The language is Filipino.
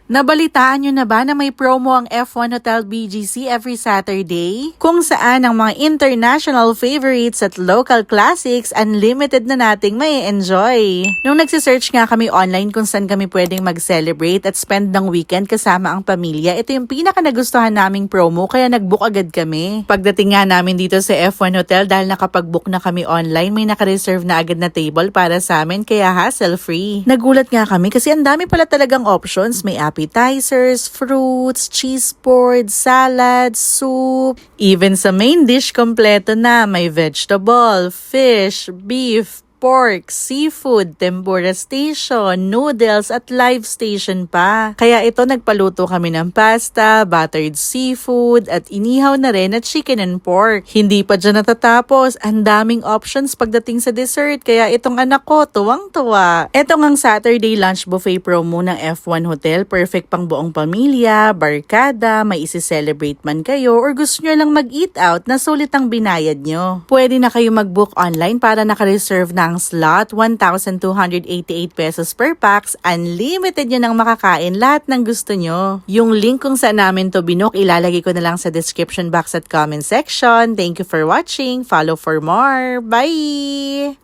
Nabalitaan nyo na ba na may promo ang F1 Hotel BGC every Saturday? Kung saan ang mga international favorites at local classics unlimited na nating may enjoy. Nung nagsisearch nga kami online kung saan kami pwedeng mag-celebrate at spend ng weekend kasama ang pamilya, ito yung pinaka nagustuhan naming promo kaya nag-book agad kami. Pagdating nga namin dito sa F1 Hotel dahil nakapag-book na kami online, may naka-reserve na agad na table para sa amin kaya hassle-free. Nagulat nga kami kasi ang dami pala talagang options. May appetizers, fruits, cheese board, salad, soup. Even sa main dish, kompleto na. May vegetable, fish, beef, pork, seafood, tempura station, noodles at live station pa. Kaya ito nagpaluto kami ng pasta, buttered seafood at inihaw na rin at chicken and pork. Hindi pa dyan natatapos, ang daming options pagdating sa dessert kaya itong anak ko tuwang-tuwa. Ito ngang Saturday lunch buffet promo ng F1 Hotel, perfect pang buong pamilya, barkada, may isi-celebrate man kayo or gusto nyo lang mag-eat out na sulit ang binayad nyo. Pwede na kayo mag-book online para naka-reserve na ang slot, 1,288 pesos per pax, unlimited nyo nang makakain lahat ng gusto nyo. Yung link kung saan namin to binook, ilalagay ko na lang sa description box at comment section. Thank you for watching. Follow for more. Bye!